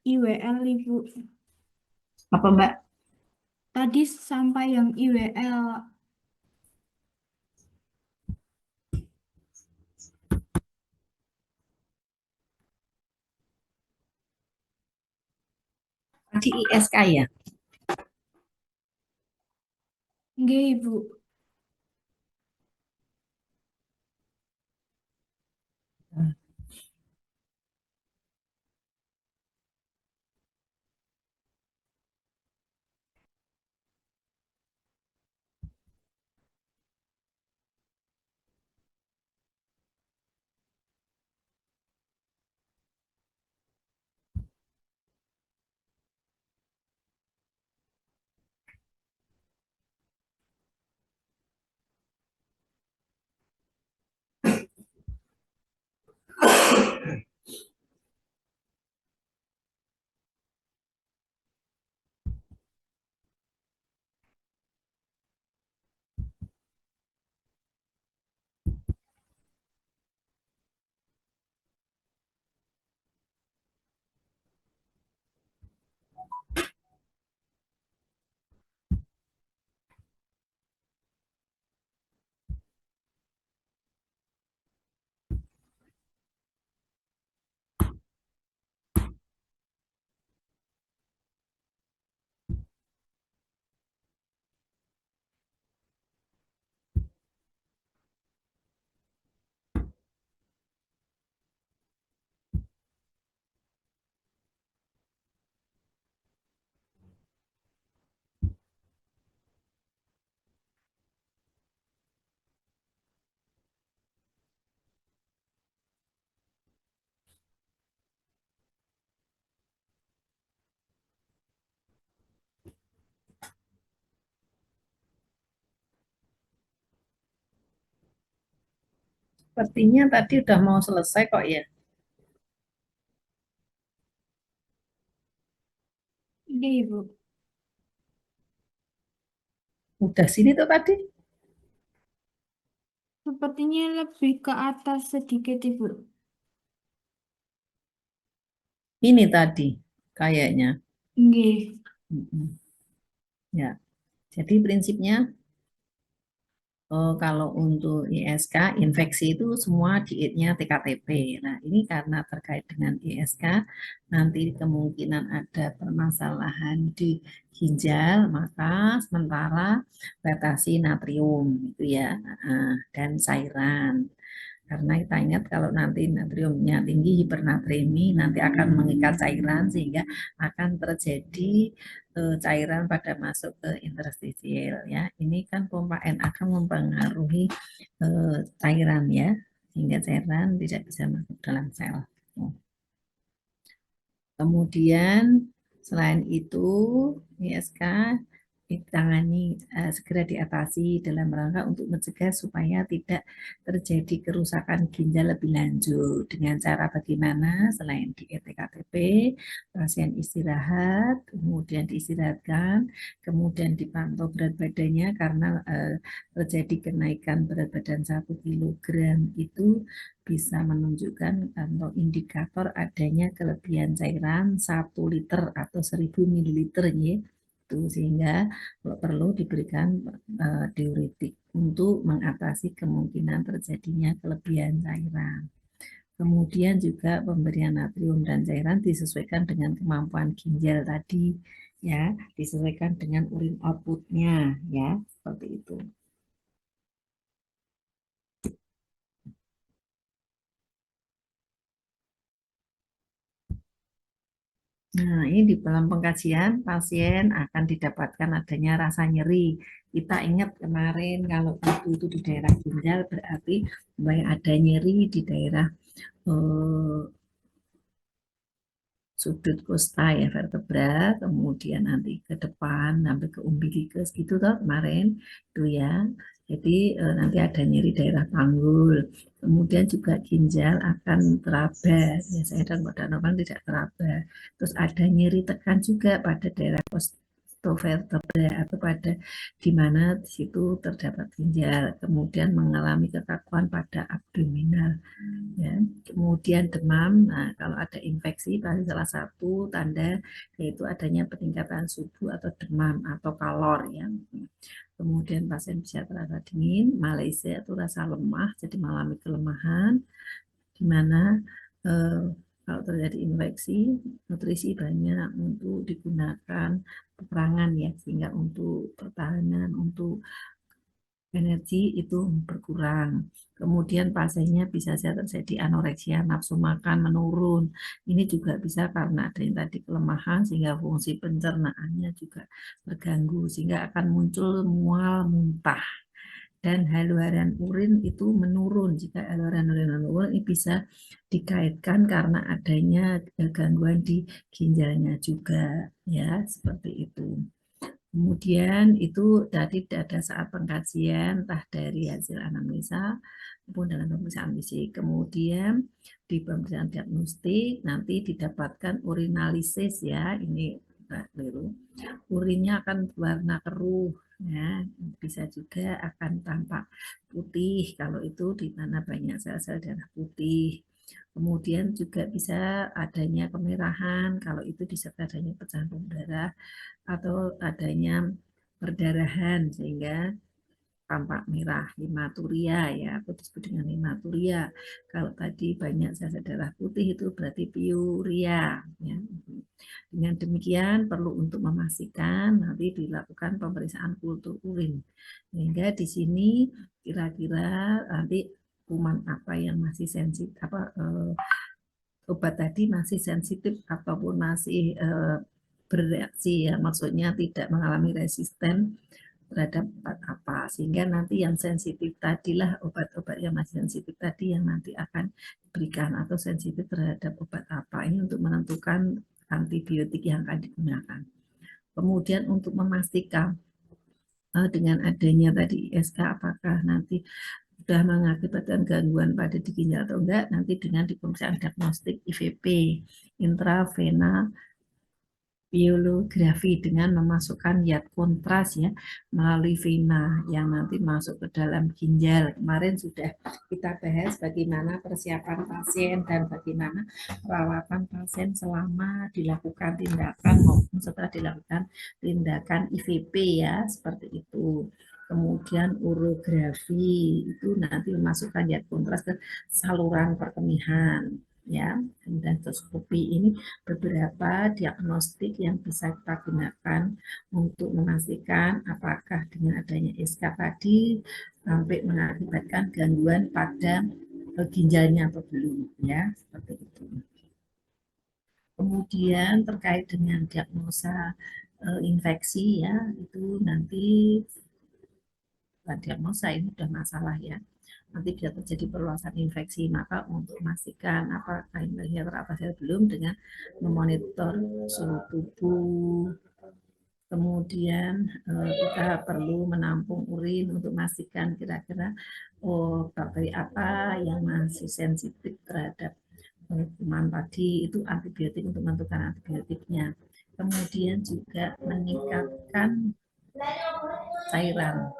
IWL, Ibu. Apa Mbak? Tadi sampai yang IWL. Tadi ISK ya? Nggih, Ibu. Sepertinya tadi udah mau selesai kok ya. Nggih, Ibu. Udah sini tuh tadi. Sepertinya lebih ke atas sedikit, Ibu. Ini tadi kayaknya. Nggih. Mm-mm. Ya, jadi prinsipnya kalau untuk ISK, infeksi itu semua dietnya TKTP. Nah, ini karena terkait dengan ISK, nanti kemungkinan ada permasalahan di ginjal, maka sementara batasi natrium, itu ya, dan cairan. Karena kita ingat kalau nanti natriumnya tinggi, hipernatremi, nanti akan mengikat cairan sehingga akan terjadi cairan pada masuk ke interstisial ya. Ini kan pompa N akan mempengaruhi cairan ya, sehingga cairan tidak bisa masuk dalam sel. Kemudian selain itu ISK ditangani segera diatasi dalam rangka untuk mencegah supaya tidak terjadi kerusakan ginjal lebih lanjut dengan cara bagaimana selain diet TKTP, pasien istirahat, kemudian diistirahatkan, kemudian dipantau berat badannya karena terjadi kenaikan berat badan 1 kilogram itu bisa menunjukkan atau indikator adanya kelebihan cairan 1 liter atau 1000 ml ya. Itu sehingga perlu diberikan diuretik untuk mengatasi kemungkinan terjadinya kelebihan cairan. Kemudian juga pemberian natrium dan cairan disesuaikan dengan kemampuan ginjal tadi ya, disesuaikan dengan urin outputnya ya, seperti itu. Nah, ini di dalam pengkajian pasien akan didapatkan adanya rasa nyeri. Kita ingat kemarin kalau itu di daerah ginjal berarti mulai ada nyeri di daerah eh, sudut kosta ya vertebra, kemudian nanti ke depan sampai ke umbilikus gitu toh kemarin itu ya. Jadi nanti ada nyeri daerah panggul, kemudian juga ginjal akan teraba, biasanya dan pada normal tidak teraba. Terus ada nyeri tekan juga pada daerah atau vertebra atau pada di mana di situ terdapat ginjal, kemudian mengalami kekakuan pada abdominal. Ya. Kemudian demam, nah kalau ada infeksi pasti salah satu tanda yaitu adanya peningkatan suhu atau demam atau kalor ya. Kemudian pasien bisa terasa dingin, malaise atau rasa lemah, jadi mengalami kelemahan, di mana kalau terjadi infeksi, nutrisi banyak untuk digunakan peperangan ya, sehingga untuk pertahanan, untuk energi itu berkurang. Kemudian pasiennya bisa saja terjadi anoreksia, nafsu makan menurun. Ini juga bisa karena ada yang tadi kelemahan sehingga fungsi pencernaannya juga terganggu sehingga akan muncul mual, muntah. Dan haluan urin itu menurun. Jika haluan urin menurun ini bisa dikaitkan karena adanya gangguan di ginjalnya juga ya, seperti itu. Kemudian itu tadi pada saat pengkajian entah dari hasil anamnesa maupun dalam pemeriksaan fisik. Kemudian di pemeriksaan diagnostik nanti didapatkan urinalisis ya, ini keliru. Urinnya akan berwarna keruh ya, bisa juga akan tampak putih kalau itu di mana banyak sel-sel darah putih. Kemudian juga bisa adanya kemerahan kalau itu disertai adanya pecahan pembuluh darah atau adanya perdarahan sehingga tampak merah, hematuria ya, atau disebut dengan hematuria. Kalau tadi banyak sel darah putih itu berarti piuria ya. Dengan demikian perlu untuk memastikan nanti dilakukan pemeriksaan kultur urin. Sehingga di sini kira-kira nanti kuman apa yang masih sensitif obat tadi masih sensitif ataupun masih bereaksi ya, maksudnya tidak mengalami resisten terhadap obat apa, sehingga nanti yang sensitif tadilah obat-obat yang masih sensitif tadi yang nanti akan diberikan atau sensitif terhadap obat apa, ini untuk menentukan antibiotik yang akan digunakan. Kemudian untuk memastikan dengan adanya tadi ISK apakah nanti sudah mengakibatkan gangguan pada di ginjal atau enggak, nanti dengan pemeriksaan diagnostik IVP, intravena biografi dengan memasukkan zat kontras ya melalui vena yang nanti masuk ke dalam ginjal. Kemarin sudah kita bahas bagaimana persiapan pasien dan bagaimana perawatan pasien selama dilakukan tindakan maupun setelah dilakukan tindakan IVP ya, seperti itu. Kemudian urografi itu nanti memasukkan zat kontras ke saluran perkemihan ya. Dan endoskopi ini beberapa diagnostik yang bisa kita gunakan untuk memastikan apakah dengan adanya SK tadi sampai mengakibatkan gangguan pada ginjalnya atau belum ya, seperti itu. Kemudian terkait dengan diagnosa infeksi ya, itu nanti diagnosa ini sudah masalah ya, nanti bila terjadi perluasan infeksi maka untuk memastikan apakah infeksi atau apa belum dengan memonitor suhu tubuh. Kemudian kita perlu menampung urin untuk memastikan kira-kira bakteri apa yang masih sensitif terhadap kuman tadi, itu antibiotik untuk menentukan antibiotiknya. Kemudian juga meningkatkan cairan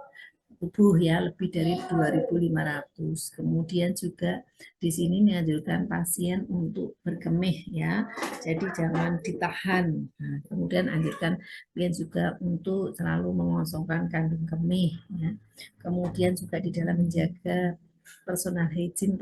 tubuh ya lebih dari 2.500. Kemudian juga di sini menganjurkan pasien untuk berkemih ya. Jadi jangan ditahan. Nah, kemudian anjurkan pasien juga untuk selalu mengosongkan kandung kemih ya. Kemudian juga di dalam menjaga personal hygiene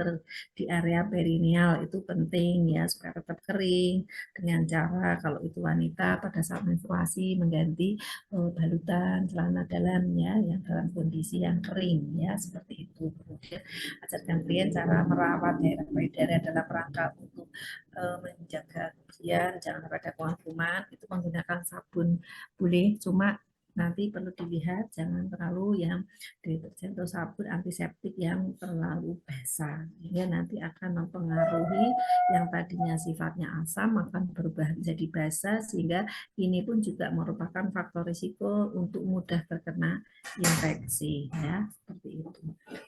di area perineal itu penting ya supaya tetap kering, dengan cara kalau itu wanita pada saat menstruasi mengganti balutan celana dalam ya yang dalam kondisi yang kering ya, seperti itu. Kemudian ajarkan klien cara merawat daerah payudara dalam rangka untuk menjaga kebersihan, jangan pada kuman-kuman itu menggunakan sabun boleh, cuma nanti perlu dilihat jangan terlalu yang deterjen atau sabun antiseptik yang terlalu basah, sehingga nanti akan mempengaruhi yang tadinya sifatnya asam akan berubah menjadi basah, sehingga ini pun juga merupakan faktor risiko untuk mudah terkena infeksi ya, seperti itu.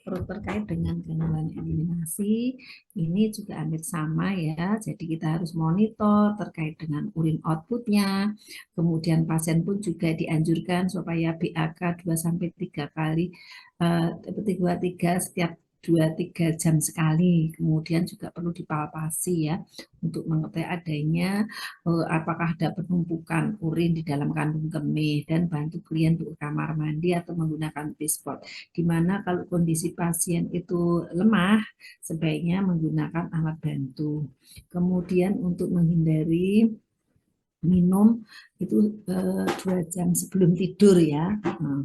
Terus terkait dengan gangguan eliminasi, ini juga hampir sama ya, jadi kita harus monitor terkait dengan urin outputnya. Kemudian pasien pun juga dianjurkan supaya BAK 2-3 kali, 2-3 setiap 2-3 jam sekali. Kemudian juga perlu dipalpasi ya untuk mengetahui adanya apakah ada penumpukan urin di dalam kandung kemih, dan bantu klien untuk kamar mandi atau menggunakan P-spot. Dimana kalau kondisi pasien itu lemah, sebaiknya menggunakan alat bantu. Kemudian untuk menghindari minum itu 2 jam sebelum tidur ya. Nah,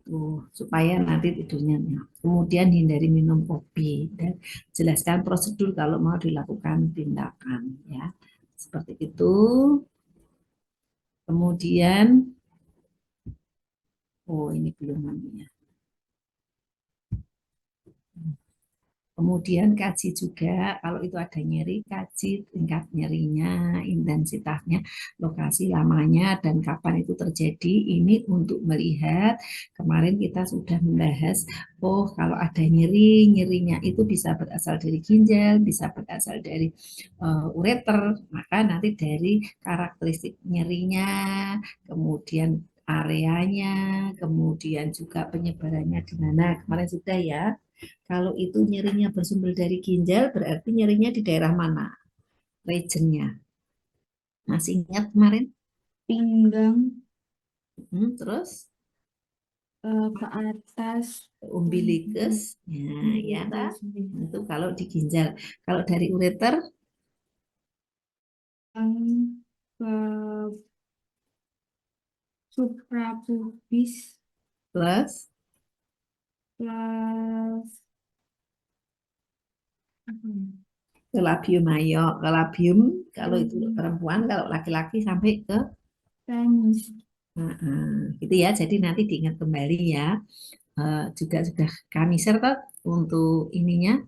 tuh, supaya nanti tidurnya nyenyak. Kemudian hindari minum kopi dan jelaskan prosedur kalau mau dilakukan tindakan ya. Seperti itu. Kemudian ini belum ya. Kemudian kaji juga kalau itu ada nyeri, kaji tingkat nyerinya, intensitasnya, lokasi lamanya, dan kapan itu terjadi. Ini untuk melihat, kemarin kita sudah membahas, kalau ada nyeri, nyerinya itu bisa berasal dari ginjal, bisa berasal dari ureter, maka nanti dari karakteristik nyerinya, kemudian areanya, kemudian juga penyebarannya di mana. Kemarin sudah ya. Kalau itu nyerinya bersumber dari ginjal, berarti nyerinya di daerah mana? Regionnya. Masih ingat kemarin? Pinggang Terus ke atas, umbilikus, ya, itu kalau di ginjal. Kalau dari ureter, ke suprapubis plus plus ke labium, ayo ke labium. Kalau itu perempuan, kalau laki-laki sampai ke penis. gitu ya. Jadi nanti diingat kembali ya. Juga sudah kami share untuk ininya,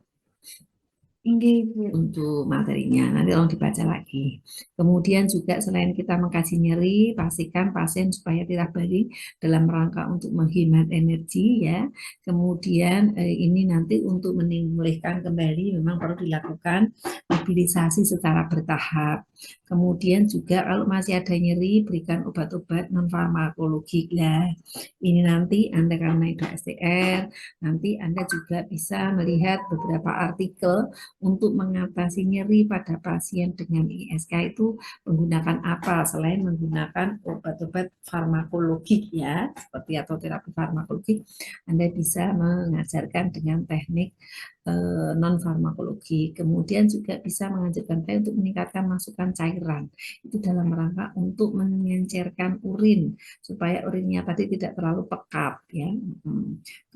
untuk materinya, nanti tolong dibaca lagi. Kemudian juga selain kita mengkaji nyeri, pastikan pasien supaya tidak balik dalam rangka untuk menghemat energi ya. Kemudian ini nanti untuk memulihkan kembali memang perlu dilakukan mobilisasi secara bertahap. Kemudian juga kalau masih ada nyeri, berikan obat-obat non farmakologik lah. Ini nanti Anda karena itu STR, nanti Anda juga bisa melihat beberapa artikel untuk mengatasi nyeri pada pasien dengan ISK itu menggunakan apa selain menggunakan obat-obat farmakologik ya, seperti atau terapi farmakologik. Anda bisa mengajarkan dengan teknik non farmakologi. Kemudian juga bisa mengajarkan saya untuk meningkatkan masukan cairan itu dalam rangka untuk mengencerkan urin supaya urinnya tadi tidak terlalu pekat ya.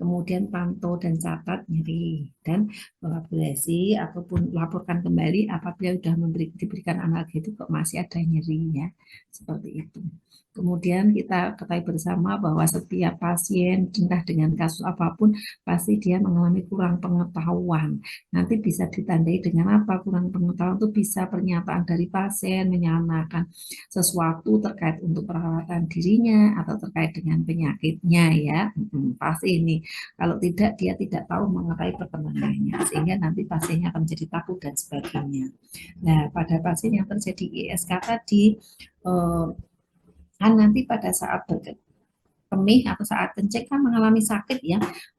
Kemudian pantau dan catat nyeri dan kolaborasi ataupun laporkan kembali apabila sudah diberikan analgetik kok masih ada nyeri ya, seperti itu. Kemudian kita ketahui bersama bahwa setiap pasien entah dengan kasus apapun pasti dia mengalami kurang pengetahuan. Nanti bisa ditandai dengan apa? Kurang pengetahuan itu bisa pernyataan dari pasien menyamakan sesuatu terkait untuk perawatan dirinya atau terkait dengan penyakitnya ya. Pasti ini kalau tidak dia tidak tahu mengenai perkembangannya sehingga nanti pasiennya akan menjadi takut dan sebagainya. Nah, pada pasien yang terjadi ISK tadi kan nanti pada saat kemih atau saat kencing kan mengalami sakit ya.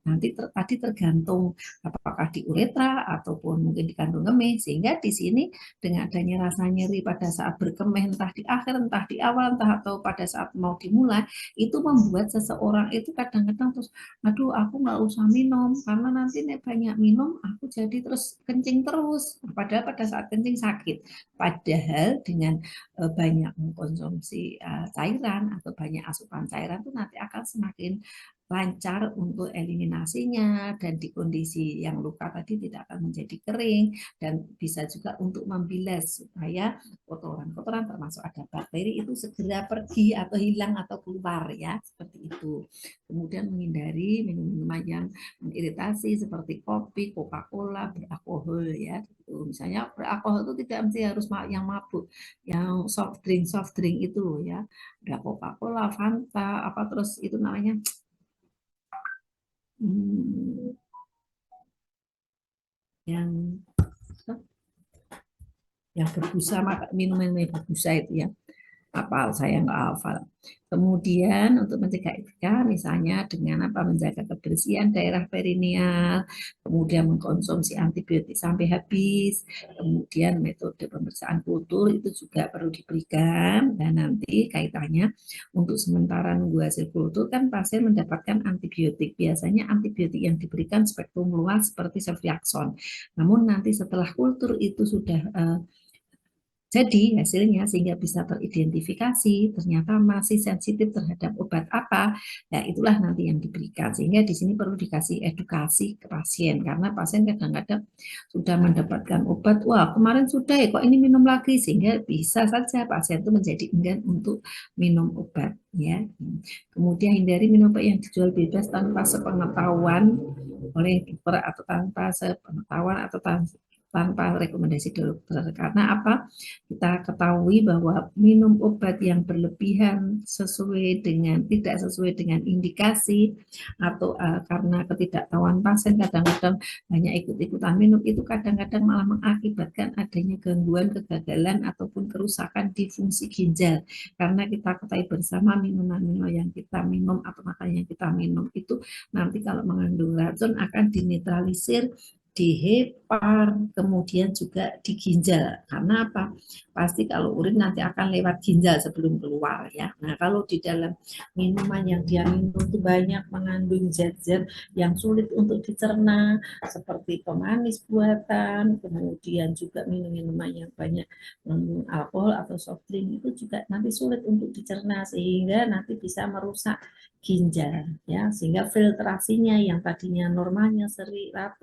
Nanti tadi tergantung apakah di uretra ataupun mungkin di kandung kemih, sehingga di sini dengan adanya rasa nyeri pada saat berkemih entah di akhir entah di awal entah atau pada saat mau dimulai, itu membuat seseorang itu kadang-kadang terus aduh aku nggak usah minum karena nanti nek banyak minum aku jadi terus kencing terus, padahal pada saat kencing sakit. Padahal dengan banyak mengkonsumsi cairan atau banyak asupan cairan itu nanti akan semakin lancar untuk eliminasinya, dan di kondisi yang luka tadi tidak akan menjadi kering, dan bisa juga untuk membilas supaya kotoran-kotoran termasuk ada bakteri itu segera pergi atau hilang atau keluar ya, seperti itu. Kemudian menghindari minuman yang mengiritasi seperti kopi, Coca-Cola, beralkohol ya. Gitu. Misalnya beralkohol itu tidak mesti harus yang mabuk, yang soft drink itu loh ya. Ada Coca-Cola, Fanta, apa terus itu namanya Hmm, yang berbusa, minuman yang berbusa itu ya, hafal, saya nggak hafal. Kemudian untuk mencegah IPK misalnya dengan apa, menjaga kebersihan daerah perineal, kemudian mengkonsumsi antibiotik sampai habis, kemudian metode pemeriksaan kultur itu juga perlu diberikan, dan nanti kaitannya untuk sementara nunggu hasil kultur kan pasien mendapatkan antibiotik, biasanya antibiotik yang diberikan spektrum luas seperti ceftriaxone, namun nanti setelah kultur itu sudah jadi hasilnya sehingga bisa teridentifikasi ternyata masih sensitif terhadap obat apa, ya itulah nanti yang diberikan. Sehingga di sini perlu dikasih edukasi ke pasien karena pasien kadang-kadang sudah mendapatkan obat, wah kemarin sudah ya kok ini minum lagi, sehingga bisa saja pasien itu menjadi enggan untuk minum obat ya. Kemudian hindari minum obat yang dijual bebas tanpa sepengetahuan oleh dokter atau tanpa sepengetahuan atau tanpa rekomendasi dokter, karena apa? Kita ketahui bahwa minum obat yang berlebihan tidak sesuai dengan indikasi atau karena ketidaktahuan pasien kadang-kadang hanya ikut-ikutan minum, itu kadang-kadang malah mengakibatkan adanya gangguan, kegagalan ataupun kerusakan di fungsi ginjal, karena kita ketahui bersama minuman-minuman yang kita minum atau makanan yang kita minum itu nanti kalau mengandung racun akan dinetralisir di hepar, kemudian juga di ginjal. Karena apa? Pasti kalau urin nanti akan lewat ginjal sebelum keluar ya. Nah, kalau di dalam minuman yang dia minum itu banyak mengandung zat-zat yang sulit untuk dicerna seperti pemanis buatan, kemudian juga minum-minuman yang banyak mengandung alkohol atau soft drink itu juga nanti sulit untuk dicerna sehingga nanti bisa merusak ginjal ya, sehingga filtrasinya yang tadinya normalnya 125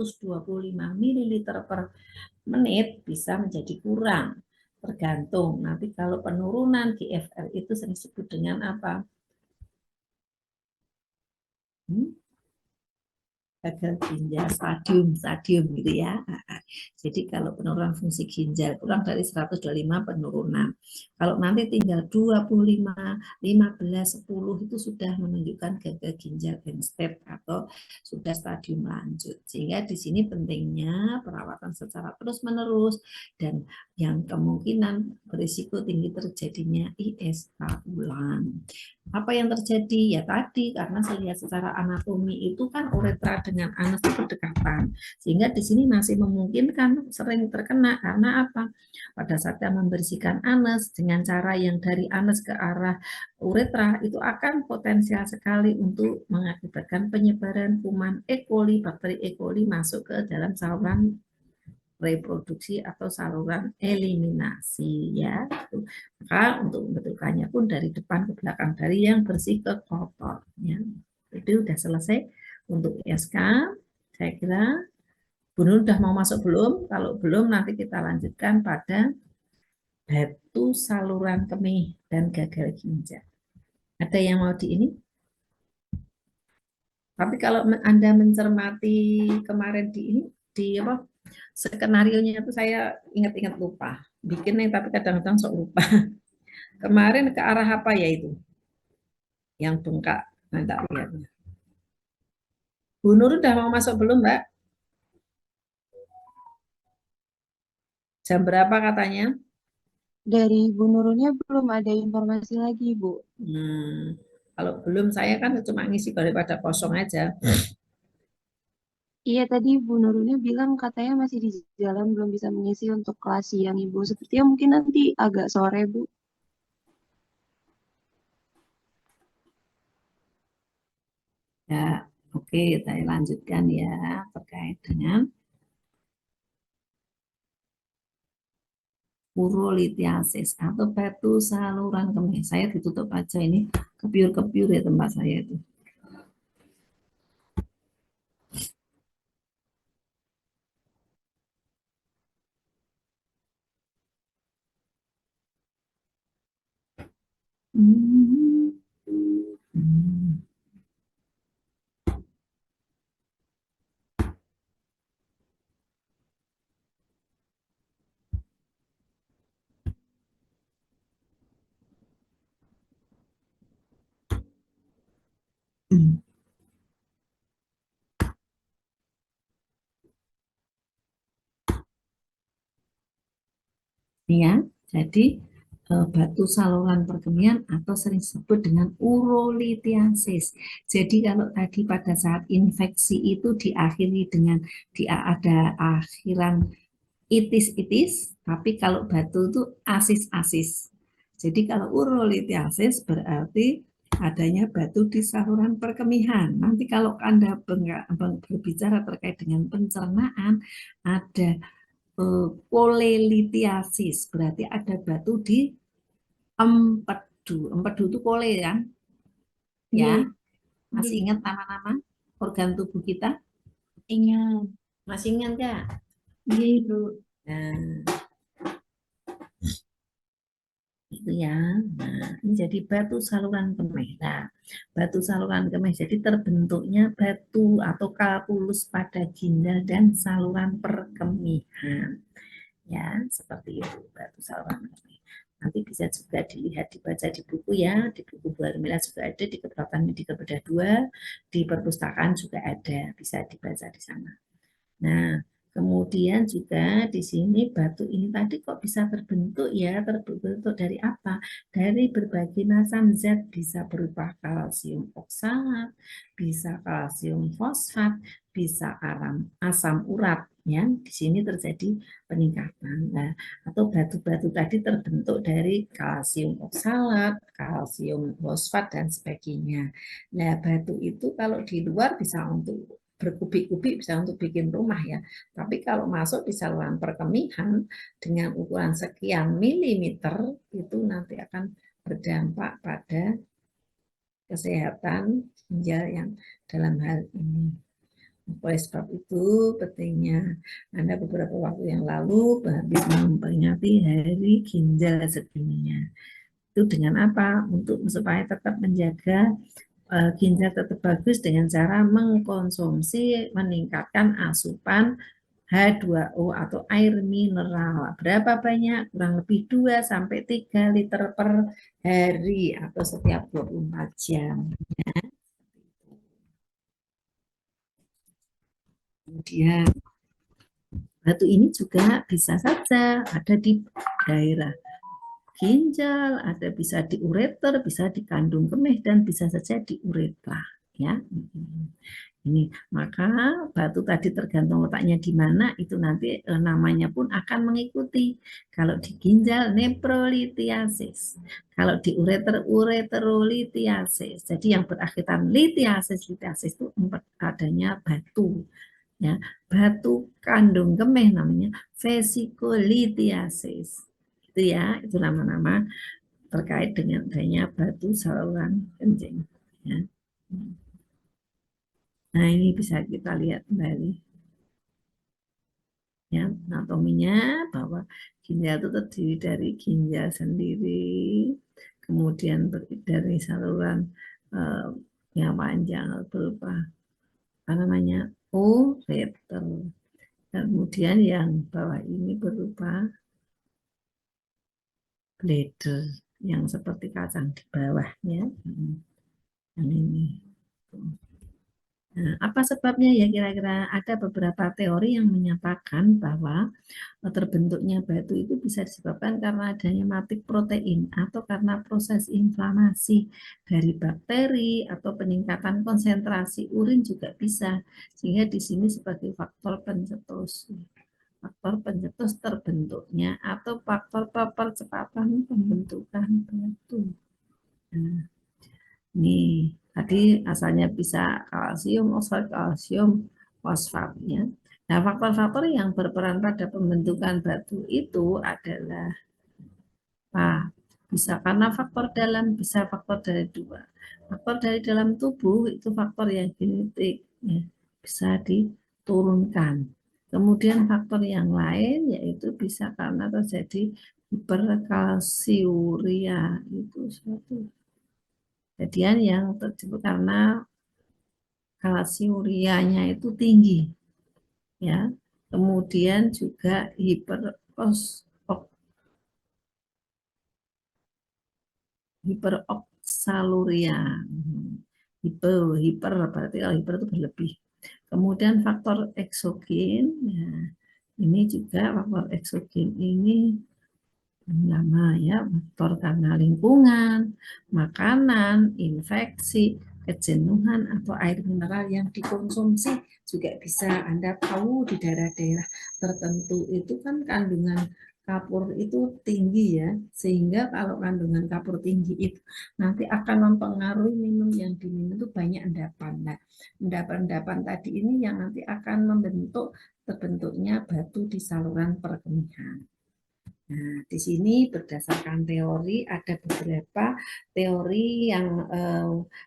ml per menit bisa menjadi kurang, tergantung nanti kalau penurunan GFR itu sering disebut dengan apa? Gagal ginjal stadium gitu ya. Jadi kalau penurunan fungsi ginjal kurang dari 125 penurunan. Kalau nanti tinggal 25, 15, 10 itu sudah menunjukkan gagal ginjal end stage atau sudah stadium lanjut. Sehingga di sini pentingnya perawatan secara terus-menerus dan yang kemungkinan berisiko tinggi terjadinya ISA ulang. Apa yang terjadi? Ya tadi, karena saya lihat secara anatomi itu kan uretra dengan anus itu berdekatan. Sehingga di sini masih memungkinkan sering terkena, karena apa? Pada saat kita membersihkan anus dengan cara yang dari anus ke arah uretra, itu akan potensial sekali untuk mengakibatkan penyebaran kuman E. coli, bakteri E. coli masuk ke dalam saluran reproduksi atau saluran eliminasi ya. Maka untuk membetulkannya pun dari depan ke belakang, dari yang bersih ke kotor ya. Itu udah selesai untuk ISK. Saya kira Bu Nur udah mau masuk belum? Kalau belum nanti kita lanjutkan pada batu saluran kemih dan gagal ginjal. Ada yang mau di ini? Tapi kalau Anda mencermati kemarin di ini, di apa, skenario-nya itu saya ingat-ingat lupa. Bikinnya tapi kadang-kadang sok lupa. Kemarin ke arah apa ya itu? Yang bengkak. Nah, tak lihat. Bu Nur udah mau masuk belum, Mbak? Jam berapa katanya? Dari Bu Nurulnya belum ada informasi lagi, Bu. Kalau belum saya kan cuma ngisi daripada kosong aja. Iya, tadi Bu Nurulnya bilang katanya masih di jalan, belum bisa mengisi untuk kelas siang, Ibu. Sepertinya mungkin nanti agak sore, Bu. Ya, oke, saya lanjutkan ya terkait dengan urolithiasis atau batu saluran kemih. Saya ditutup aja ini, kepiur-kepiur ya tempat saya itu. Ya, jadi batu saluran perkemian atau sering disebut dengan urolithiasis. Jadi kalau tadi pada saat infeksi itu diakhiri dengan ada akhiran itis-itis, tapi kalau batu itu asis-asis. Jadi kalau urolithiasis berarti adanya batu di saluran perkemihan. Nanti kalau Anda berbicara terkait dengan pencernaan, ada kolelithiasis, berarti ada batu di empedu. Empedu itu kole kan? Ya, masih ingat nama-nama organ tubuh kita? Ingat. Masih ingat nggak? Iya, Ibu. Nah, itu ya. Nah, ini jadi batu saluran kemih. Nah, batu saluran kemih jadi terbentuknya batu atau kalkulus pada ginjal dan saluran perkemihan. Ya, seperti itu batu saluran kemih. Nanti bisa juga dilihat dibaca di buku ya, di buku Bu Harmila juga ada, di Kekuatan Medika Bedah 2, di perpustakaan juga ada, bisa dibaca di sana. Nah, kemudian juga di sini batu ini tadi kok bisa terbentuk ya, terbentuk dari apa? Dari berbagai macam zat, bisa berupa kalsium oksalat, bisa kalsium fosfat, bisa asam urat ya. Di sini terjadi peningkatan. Nah, atau batu-batu tadi terbentuk dari kalsium oksalat, kalsium fosfat dan sebagainya. Nah, batu itu kalau di luar bisa untuk berkubik-kubik, bisa untuk bikin rumah ya. Tapi kalau masuk di saluran perkemihan dengan ukuran sekian milimeter itu nanti akan berdampak pada kesehatan ginjal yang dalam hal ini. Oleh sebab itu pentingnya Anda beberapa waktu yang lalu habis memperingati Hari Ginjal Sedunia. Itu dengan apa? Untuk supaya tetap menjaga ginjal tetap bagus dengan cara mengkonsumsi, meningkatkan asupan H2O atau air mineral. Berapa banyak? Kurang lebih 2 sampai 3 liter per hari atau setiap 24 jam. Kemudian batu ini juga bisa saja ada di daerah ginjal, ada bisa di ureter, bisa di kandung kemih dan bisa saja di uretra ya. Ini maka batu tadi tergantung letaknya di mana itu nanti namanya pun akan mengikuti. Kalau di ginjal neprolithiasis, kalau di ureter ureterolithiasis. Jadi yang berakhiran lithiasis itu adanya batu ya, batu kandung kemih namanya vesikolithiasis. Itu ya, itu nama-nama terkait dengan adanya batu saluran kencing ya. Nah, ini bisa kita lihat kembali ya, anatominya bahwa ginjal itu terdiri dari ginjal sendiri, kemudian dari saluran yang panjang berupa apa namanya ureter, kemudian yang bawah ini berupa bladder yang seperti kacang di bawahnya. Yang ini. Nah, apa sebabnya ya kira-kira? Ada beberapa teori yang menyatakan bahwa terbentuknya batu itu bisa disebabkan karena adanya matik protein atau karena proses inflamasi dari bakteri atau peningkatan konsentrasi urin juga bisa. Sehingga di sini sebagai faktor pencetus. Faktor pencetus terbentuknya atau faktor percepatan pembentukan batu. Nah, nih, tadi asalnya bisa kalsium oksalat, kalsium fosfat ya. Nah, faktor-faktor yang berperan pada pembentukan batu itu adalah bisa karena faktor dalam, bisa faktor dari dua. Faktor dari dalam tubuh itu faktor yang genetik ya, bisa diturunkan. Kemudian faktor yang lain yaitu bisa karena terjadi hiperkalsiuria itu suatu kejadian yang terjadi karena kalsiurianya itu tinggi, ya. Kemudian juga hiperoksaluria. Hiper berarti kalau hiper itu berlebih. Kemudian faktor eksogen, ya, ini juga faktor eksogen ini lama ya, faktor karena lingkungan, makanan, infeksi, kejenuhan atau air mineral yang dikonsumsi juga bisa. Anda tahu di daerah-daerah tertentu itu kan kandungan kapur itu tinggi ya, sehingga kalau kandungan kapur tinggi itu nanti akan mempengaruhi minum yang diminum itu banyak endapan. Nah, endapan-endapan tadi ini yang nanti akan terbentuknya batu di saluran perkemihan. Nah, di sini berdasarkan teori ada beberapa teori yang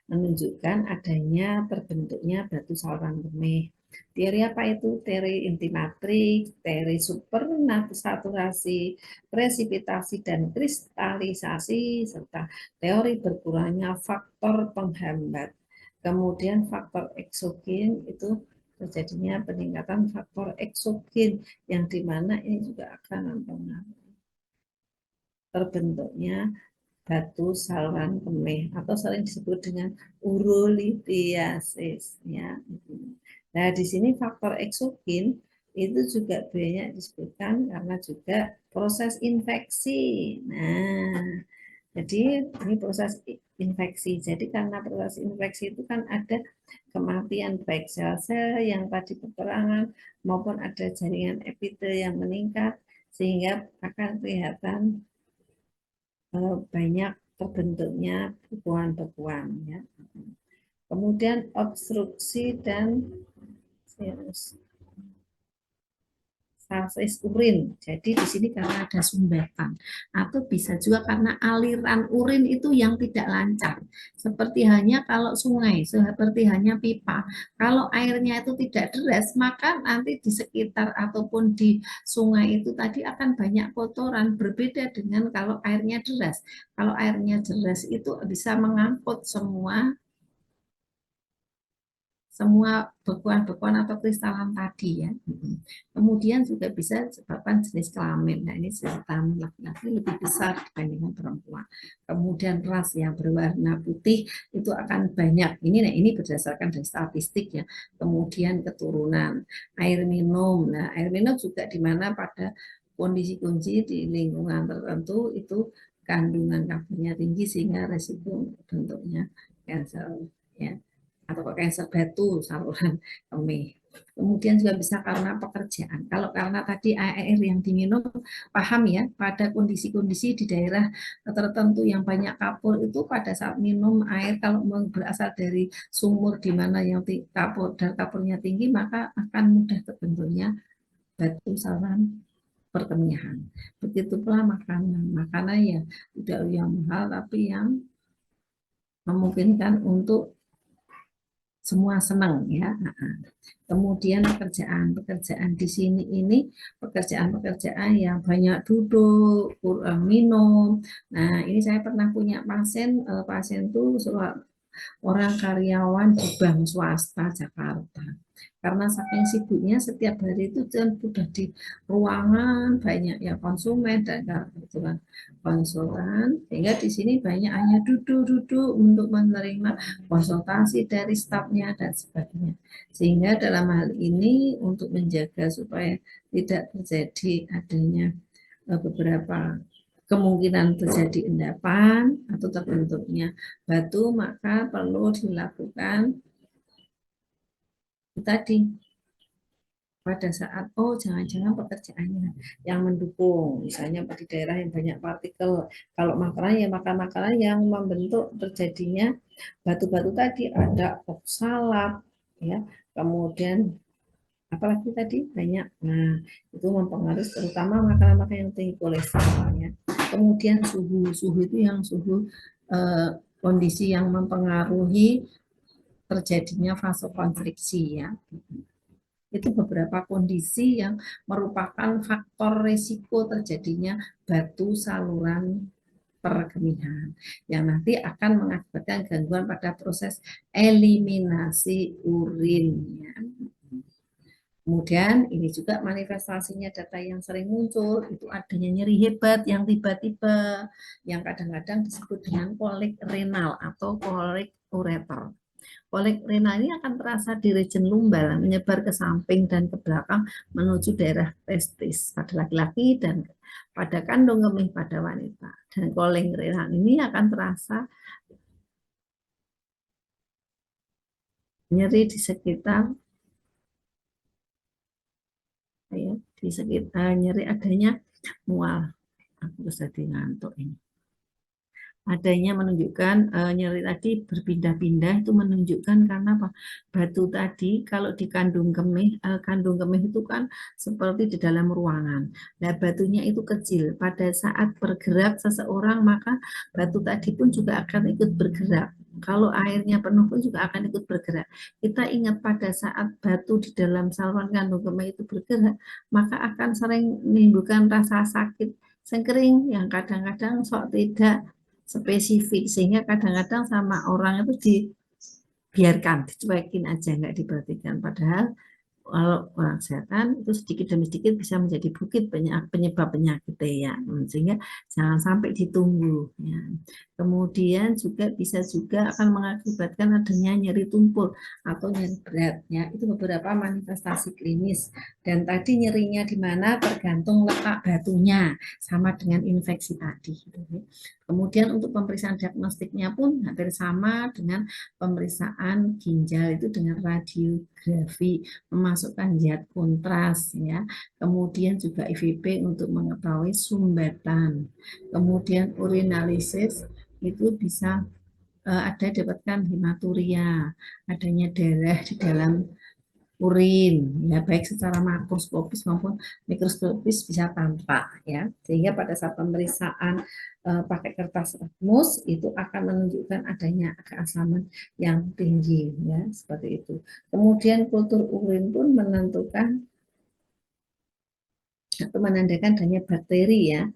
menunjukkan adanya terbentuknya batu saluran kemih. Teori apa itu? Teori inti matriks, teori supersaturasi, presipitasi dan kristalisasi, serta teori berkurangnya faktor penghambat. Kemudian faktor eksogen itu terjadinya peningkatan faktor eksogen yang dimana ini juga akan mempengaruhi terbentuknya batu saluran kemih atau sering disebut dengan urolithiasis ya. Nah, di sini faktor eksogen itu juga banyak disebutkan karena juga proses infeksi. Nah, jadi ini proses infeksi. Jadi karena proses infeksi itu kan ada kematian baik sel-sel yang tadi peperangan maupun ada jaringan epitel yang meningkat sehingga akan kelihatan banyak terbentuknya bekuan-bekuan ya. Kemudian obstruksi dan salsis urin. Jadi di sini karena ada sumbatan atau bisa juga karena aliran urin itu yang tidak lancar. Seperti hanya kalau sungai, seperti hanya pipa. Kalau airnya itu tidak deras, maka nanti di sekitar ataupun di sungai itu tadi akan banyak kotoran. Berbeda dengan kalau airnya deras. Kalau airnya deras itu bisa mengangkut semua bekuan-bekuan atau kristalan tadi ya. Kemudian juga bisa disebabkan jenis kelamin. Nah, ini kelamin laki-laki lebih besar dibandingkan perempuan. Kemudian ras yang berwarna putih itu akan banyak. Ini berdasarkan dari statistik ya. Kemudian keturunan, air minum. Nah, air minum juga di mana pada kondisi-kondisi di lingkungan tertentu itu kandungan kapurnya tinggi sehingga resiko bentuknya kanker ya atau kanker batu saluran kemih. Kemudian juga bisa karena pekerjaan. Kalau karena tadi air yang diminum, paham ya, pada kondisi-kondisi di daerah tertentu yang banyak kapur itu pada saat minum air kalau berasal dari sumur di mana yang kapurnya tinggi, maka akan mudah terbentuknya batu saluran perkemihan. Begitu pula makanan. Makanan ya tidak yang mahal tapi yang memungkinkan untuk semua senang ya. Kemudian pekerjaan di sini ini pekerjaan yang banyak duduk, minum. Nah, ini saya pernah punya pasien tuh orang karyawan di bank swasta Jakarta. Karena saking sibuknya setiap hari itu sudah di ruangan banyak ya konsumen dan kebetulan konsultan, sehingga di sini banyak hanya duduk-duduk untuk menerima konsultasi dari stafnya dan sebagainya. Sehingga dalam hal ini untuk menjaga supaya tidak terjadi adanya beberapa kemungkinan terjadi endapan atau terbentuknya batu, maka perlu dilakukan tadi pada saat jangan-jangan pekerjaannya yang mendukung, misalnya di daerah yang banyak partikel. Kalau makanan ya makan makanan yang membentuk terjadinya batu-batu tadi, ada oksalat ya, kemudian apalagi tadi banyak. Nah, itu mempengaruhi terutama makanan-makanan yang tinggi kolesterol ya. Kemudian suhu itu yang kondisi yang mempengaruhi terjadinya vasokonstriksi ya. Itu beberapa kondisi yang merupakan faktor risiko terjadinya batu saluran perkemihan yang nanti akan mengakibatkan gangguan pada proses eliminasi urinnya. Kemudian ini juga manifestasinya data yang sering muncul itu adanya nyeri hebat yang tiba-tiba yang kadang-kadang disebut dengan kolik renal atau kolik ureter. Kolik renal ini akan terasa di region lumbal menyebar ke samping dan ke belakang menuju daerah testis pada laki-laki dan pada kandung kemih pada wanita. Dan kolik renal ini akan terasa nyeri di sekitar ya, di sekitar nyeri adanya mual. Aku jadi ngantuk ini. Adanya menunjukkan nyeri tadi berpindah-pindah itu menunjukkan karena apa? Batu tadi kalau di kandung kemih itu kan seperti di dalam ruangan. Nah, batunya itu kecil. Pada saat bergerak seseorang maka batu tadi pun juga akan ikut bergerak. Kalau airnya penuh pun juga akan ikut bergerak. Kita ingat pada saat batu di dalam saluran kandung kemih itu bergerak, maka akan sering menimbulkan rasa sakit sengkering yang kadang-kadang sok tidak spesifik sehingga kadang-kadang sama orang itu dibiarkan, dicuekin aja nggak diperhatikan. Padahal kalau orang kesehatan itu sedikit demi sedikit bisa menjadi bukit penyebab penyakit ya, sehingga jangan sampai ditunggu ya. Kemudian juga bisa juga akan mengakibatkan adanya nyeri tumpul atau nyeri berat ya. Itu beberapa manifestasi klinis dan tadi nyerinya di mana tergantung letak batunya sama dengan infeksi tadi gitu ya. Kemudian untuk pemeriksaan diagnostiknya pun hampir sama dengan pemeriksaan ginjal itu dengan radiografi memasukkan zat kontras ya, kemudian juga IVP untuk mengetahui sumbatan, kemudian urinalisis itu bisa ada dapatkan hematuria, adanya darah di dalam urin ya, baik secara makroskopis maupun mikroskopis bisa tampak ya, sehingga pada saat pemeriksaan pakai kertas lakmus itu akan menunjukkan adanya keasaman yang tinggi ya, seperti itu. Kemudian kultur urin pun menentukan atau menandakan adanya bakteri ya.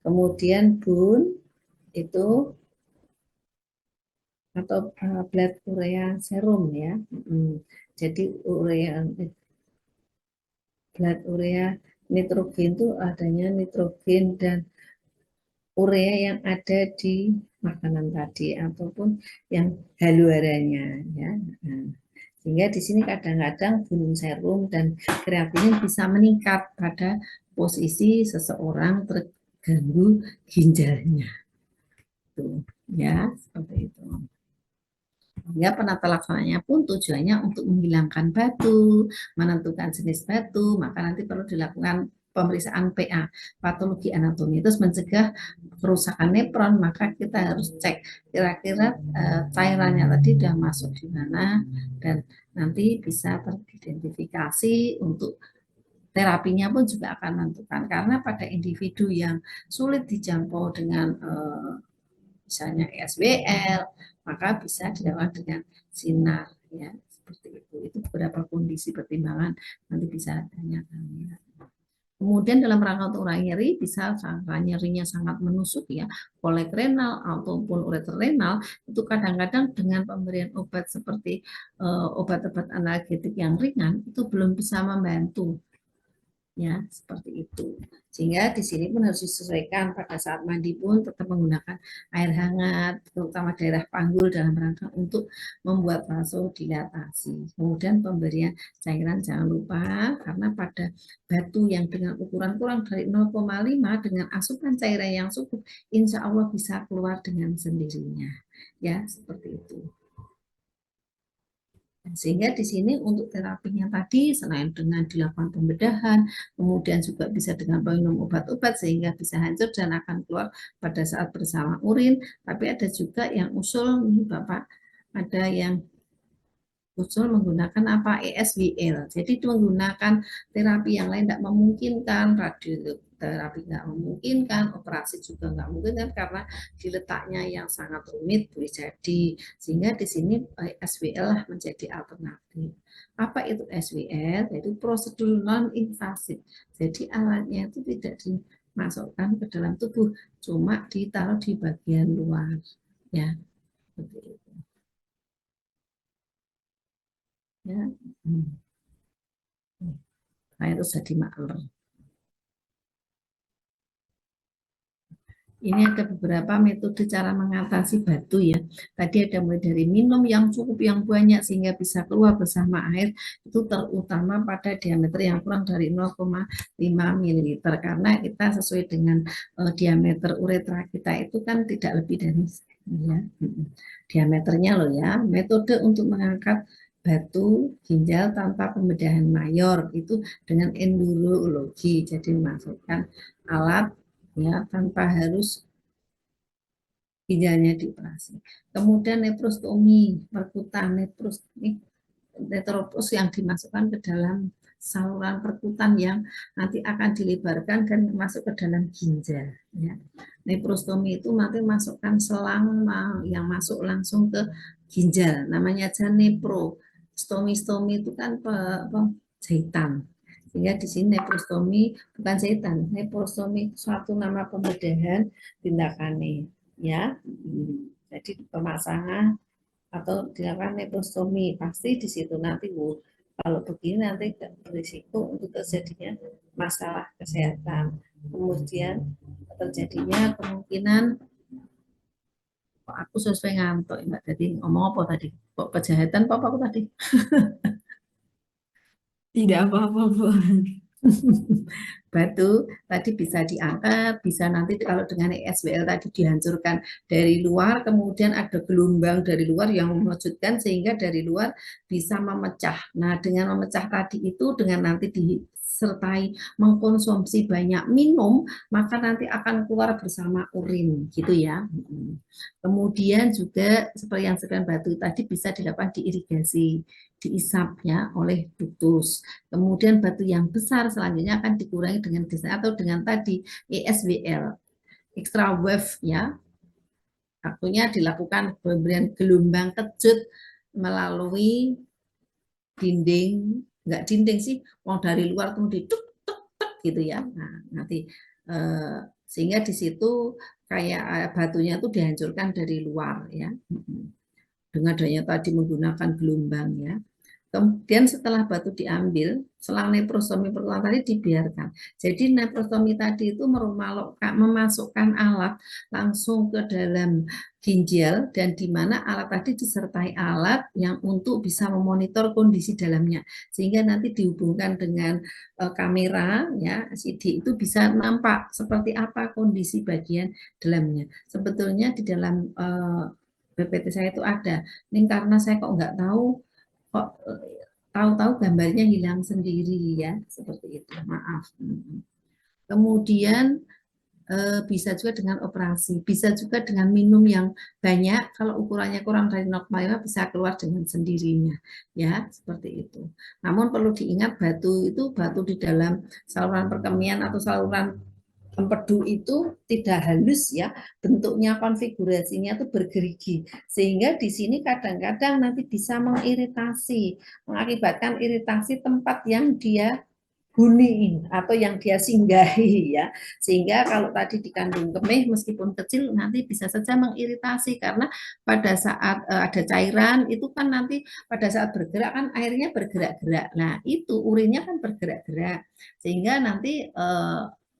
Kemudian bun itu atau blood urea serum ya. Jadi blood urea nitrogen itu adanya nitrogen dan urea yang ada di makanan tadi ataupun yang haluannya ya. Sehingga di sini kadang-kadang bun serum dan kreatinin bisa meningkat pada posisi seseorang terganggu ginjalnya. Tuh, ya, seperti itu. Ya, penata laksananya pun tujuannya untuk menghilangkan batu, menentukan jenis batu, maka nanti perlu dilakukan pemeriksaan PA, patologi anatomi, terus mencegah kerusakan nepron, maka kita harus cek kira-kira cairannya tadi sudah masuk di mana dan nanti bisa teridentifikasi untuk terapinya pun juga akan menentukan, karena pada individu yang sulit dijangkau dengan misalnya ESBL, maka bisa dilakukan dengan sinar ya, seperti itu. Itu beberapa kondisi pertimbangan nanti bisa tanyakan ya. Kemudian dalam rangka untuk urai nyeri bisa nyerinya sangat menusuk ya, kolik renal ataupun ureter renal itu kadang-kadang dengan pemberian obat seperti obat-obat analgetik yang ringan itu belum bisa membantu ya, seperti itu. Sehingga di sini pun harus disesuaikan pada saat mandi pun tetap menggunakan air hangat, terutama daerah panggul dalam rangka untuk membuat vasodilatasi. Kemudian pemberian cairan jangan lupa, karena pada batu yang dengan ukuran kurang dari 0,5 dengan asupan cairan yang cukup, insya Allah bisa keluar dengan sendirinya. Ya, seperti itu. Sehingga di sini untuk terapinya tadi selain dengan dilakukan pembedahan, kemudian juga bisa dengan minum obat-obat sehingga bisa hancur dan akan keluar pada saat bersama urin. Tapi ada juga yang usul nih Bapak, ada yang usul menggunakan apa? ESWL. Jadi menggunakan terapi yang lain tidak memungkinkan, radioterapi nggak memungkinkan, operasi juga nggak mungkin kan karena diletaknya yang sangat rumit boleh jadi. Sehingga di sini ESWL lah menjadi alternatif. Apa itu SWL? Yaitu prosedur non invasif. Jadi alatnya itu tidak dimasukkan ke dalam tubuh, cuma ditaruh di bagian luar, ya. Seperti itu. Ya. Nah, itu jadi maklum. Ini ada beberapa metode cara mengatasi batu ya. Tadi ada mulai dari minum yang cukup yang banyak sehingga bisa keluar bersama air, itu terutama pada diameter yang kurang dari 0,5 ml karena kita sesuai dengan diameter uretra kita itu kan tidak lebih dari ya, diameternya loh ya. Metode untuk mengangkat batu ginjal tanpa pembedahan mayor itu dengan endurologi. Jadi memasukkan alat ya tanpa harus ginjalnya dioperasi. Kemudian nephrostomi, perkutan nephropus yang dimasukkan ke dalam saluran perkutan yang nanti akan dilebarkan dan masuk ke dalam ginjal. Ya. Nephrostomi itu nanti masukkan selang yang masuk langsung ke ginjal, namanya aja nephro. Stomi itu kan jahitan. Sehingga di sini nephrostomi bukan jahitan, nephrostomi suatu nama pembedahan tindakannya, ya. Jadi pemasangan atau dilakukan nephrostomi pasti di situ nanti kalau begini nanti berisiko untuk terjadinya masalah kesehatan. Kemudian terjadinya kemungkinan aku sesuai ngantuk Mbak. Jadi ngomong apa tadi? Kok kejahatan apa aku tadi? Tidak apa-apa, Bu. Batu tadi bisa diangkat, bisa nanti kalau dengan ESWL tadi dihancurkan dari luar, kemudian ada gelombang dari luar yang mengejutkan sehingga dari luar bisa memecah. Nah, dengan memecah tadi itu dengan nanti disertai mengkonsumsi banyak minum, maka nanti akan keluar bersama urin, gitu ya. Kemudian juga seperti yang sekian batu tadi bisa dilakukan diirigasi, diisapnya oleh ductus. Kemudian batu yang besar selanjutnya akan dikurangi dengan desain atau dengan tadi ESWL, extra wave ya. Artinya dilakukan pemberian gelombang kejut melalui dinding, enggak dinding sih, mau dari luar kemudian tuk tuk tuk gitu ya. Nah, nanti sehingga di situ kayak batunya itu dihancurkan dari luar ya. Dengan adanya tadi menggunakan gelombang ya. Kemudian setelah batu diambil, selang nephrostomi pertama tadi dibiarkan. Jadi nephrostomi tadi itu memasukkan alat langsung ke dalam ginjal dan di mana alat tadi disertai alat yang untuk bisa memonitor kondisi dalamnya. Sehingga nanti dihubungkan dengan kamera ya, CD itu bisa nampak seperti apa kondisi bagian dalamnya. Sebetulnya di dalam PPT saya itu ada. Ini karena saya kok nggak tahu kok tahu-tahu gambarnya hilang sendiri ya, seperti itu, maaf. Kemudian bisa juga dengan operasi, bisa juga dengan minum yang banyak, kalau ukurannya kurang dari 0,5 bisa keluar dengan sendirinya, ya, seperti itu. Namun perlu diingat batu itu batu di dalam saluran perkemian atau saluran empedu itu tidak halus ya, bentuknya konfigurasinya itu bergerigi sehingga di sini kadang-kadang nanti bisa mengiritasi, mengakibatkan iritasi tempat yang dia huniin atau yang dia singgahi ya, sehingga kalau tadi dikandung kemih meskipun kecil nanti bisa saja mengiritasi karena pada saat ada cairan itu kan nanti pada saat bergerak kan airnya bergerak-gerak, nah itu urinnya kan bergerak-gerak sehingga nanti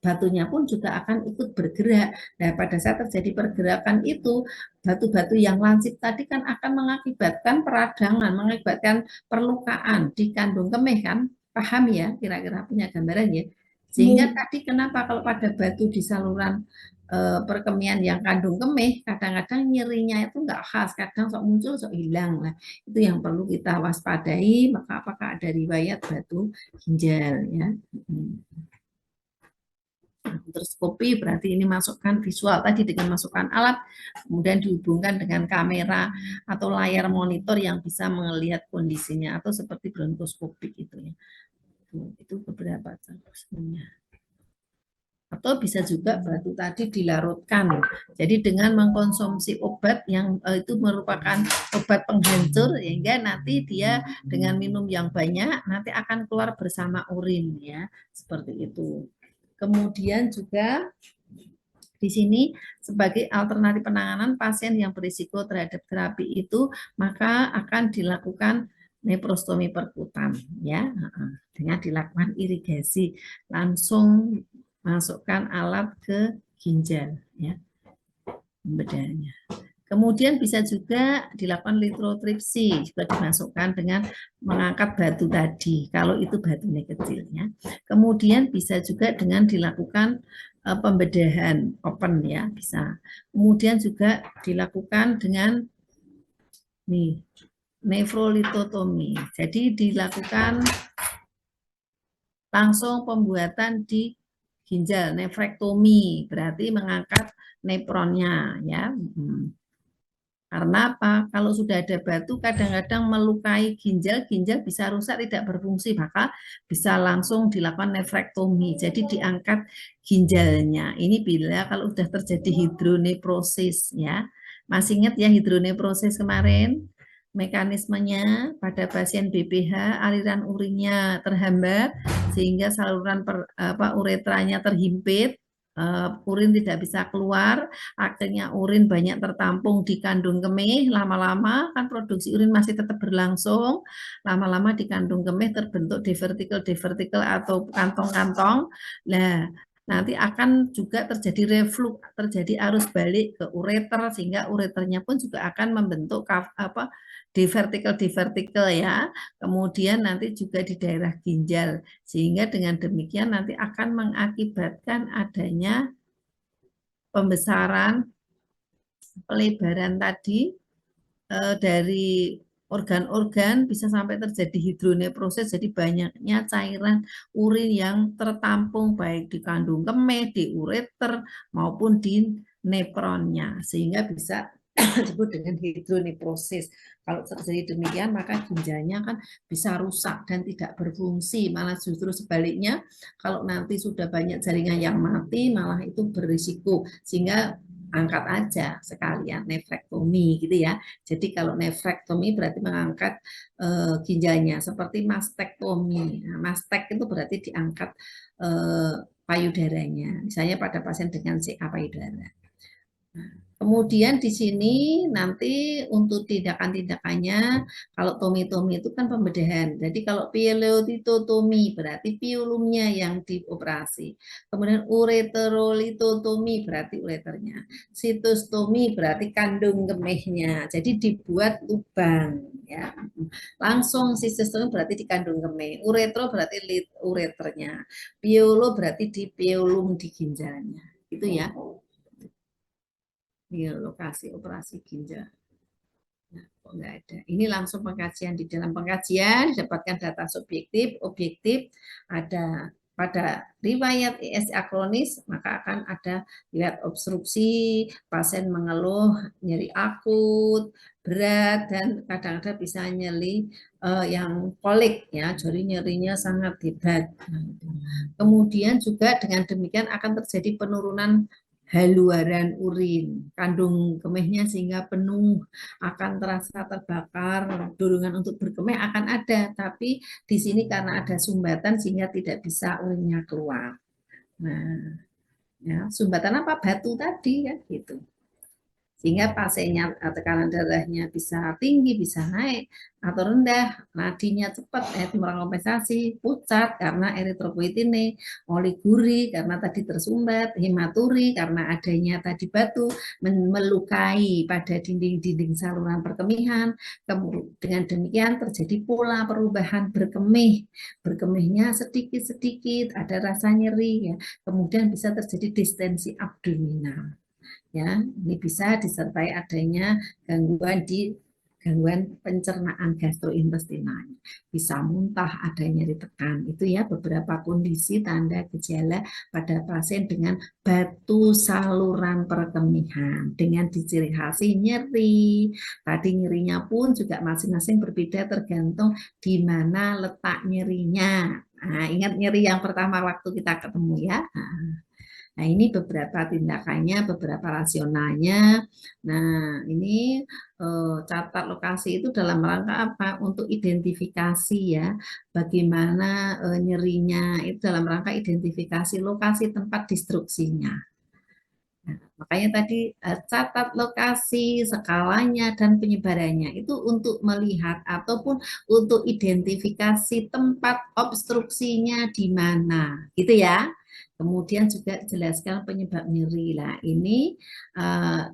batunya pun juga akan ikut bergerak. Nah, pada saat terjadi pergerakan itu, batu-batu yang lancip tadi kan akan mengakibatkan peradangan, mengakibatkan perlukaan di kandung kemih kan? Paham ya? Kira-kira punya gambarannya. Sehingga tadi kenapa kalau pada batu di saluran perkemian yang kandung kemih, kadang-kadang nyerinya itu enggak khas, kadang sok muncul, sok hilang. Nah, itu yang perlu kita waspadai, maka apakah ada riwayat batu ginjal ya. Endoskopi berarti ini masukkan visual tadi dengan masukkan alat, kemudian dihubungkan dengan kamera atau layar monitor yang bisa melihat kondisinya, atau seperti bronkoskopik itu ya. Itu beberapa contohnya. Atau bisa juga batu tadi dilarutkan. Jadi dengan mengkonsumsi obat yang itu merupakan obat penghancur, sehingga nanti dia dengan minum yang banyak nanti akan keluar bersama urin ya, seperti itu. Kemudian juga di sini sebagai alternatif penanganan pasien yang berisiko terhadap terapi itu, maka akan dilakukan nephrostomi perkutan ya, dengan dilakukan irigasi, langsung masukkan alat ke ginjal ya, pembedahannya. Kemudian bisa juga dilakukan lithotripsy, juga dimasukkan dengan mengangkat batu tadi, kalau itu batunya kecilnya. Kemudian bisa juga dengan dilakukan pembedahan open ya, bisa. Kemudian juga dilakukan dengan nih nefrolitotomi. Jadi dilakukan langsung pembuatan di ginjal, nefrektomi, berarti mengangkat nepronnya ya. Karena apa? Kalau sudah ada batu kadang-kadang melukai ginjal, ginjal bisa rusak, tidak berfungsi, maka bisa langsung dilakukan nefrektomi. Jadi diangkat ginjalnya. Ini bila kalau sudah terjadi hidroneprosis ya. Masih ingat ya hidroneprosis kemarin? Mekanismenya pada pasien BPH, aliran urinnya terhambat sehingga saluran uretranya terhimpit, urin tidak bisa keluar, akhirnya urin banyak tertampung di kandung kemih, lama-lama kan produksi urin masih tetap berlangsung, lama-lama di kandung kemih terbentuk divertikel atau kantong-kantong. Nah, nanti akan juga terjadi reflux, terjadi arus balik ke ureter, sehingga ureternya pun juga akan membentuk divertikel ya. Kemudian nanti juga di daerah ginjal, sehingga dengan demikian nanti akan mengakibatkan adanya pembesaran, pelebaran tadi dari organ-organ, bisa sampai terjadi hidroneprosis, jadi banyaknya cairan urin yang tertampung baik di kandung kemih, di ureter maupun di nepronnya, sehingga bisa disebut dengan hidroneprosis. Kalau terjadi demikian maka ginjalnya kan bisa rusak dan tidak berfungsi, malah justru sebaliknya kalau nanti sudah banyak jaringan yang mati malah itu berisiko, sehingga angkat aja sekalian nefrektomi gitu ya. Jadi kalau nefrektomi berarti mengangkat ginjalnya, seperti mastektomi. Nah, mastek itu berarti diangkat payudaranya, misalnya pada pasien dengan CA payudara. Nah, kemudian di sini nanti untuk tindakan-tindakannya, kalau tomi-tomi itu kan pembedahan. Jadi kalau pielotitotomi berarti piulumnya yang dioperasi. Kemudian ureterolitotomi berarti ureternya. Sitostomi berarti kandung kemihnya. Jadi dibuat lubang ya. Langsung sistostomi berarti di kandung kemih. Uretro berarti ureternya. Piolo berarti di piulum di ginjalnya. Itu ya. Di lokasi operasi ginjal. Nah, kok nggak ada. Ini langsung pengkajian. Di dalam pengkajian didapatkan data subjektif, objektif, ada pada riwayat ISA kronis, maka akan ada riwayat obstruksi, pasien mengeluh nyeri akut, berat, dan kadang-kadang bisa nyeri yang kolik, ya, jadi nyerinya sangat hebat. Kemudian juga dengan demikian akan terjadi penurunan haluaran urin, kandung kemihnya sehingga penuh, akan terasa terbakar, dorongan untuk berkemih akan ada, tapi di sini karena ada sumbatan sehingga tidak bisa urinnya keluar. Nah, ya, sumbatan apa? Batu tadi ya gitu. Sehingga pasiennya tekanan darahnya bisa tinggi, bisa naik atau rendah, nadinya cepat, itu merangkompensasi, pucat karena eritropoietine, oliguri karena tadi tersumbat, hematuri karena adanya tadi batu melukai pada dinding-dinding saluran perkemihan. Dengan demikian terjadi pola perubahan berkemih, berkemihnya sedikit-sedikit, ada rasa nyeri, ya. Kemudian bisa terjadi distensi abdominal. Ya, ini bisa disertai adanya gangguan di gangguan pencernaan gastrointestinal, bisa muntah, ada nyeri tekan. Itu ya beberapa kondisi tanda gejala pada pasien dengan batu saluran perkemihan dengan diciri khasi nyeri. Tadi nyerinya pun juga masing-masing berbeda tergantung di mana letak nyerinya. Nah, ingat nyeri yang pertama waktu kita ketemu ya. Nah, ini beberapa tindakannya, beberapa rasionalnya. Nah, ini catat lokasi itu dalam rangka apa? Untuk identifikasi ya, bagaimana nyerinya itu dalam rangka identifikasi lokasi tempat distruksinya. Nah, makanya tadi catat lokasi, skalanya, dan penyebarannya itu untuk melihat ataupun untuk identifikasi tempat obstruksinya di mana, gitu ya. Kemudian juga jelaskan penyebab nyeri. Nah, ini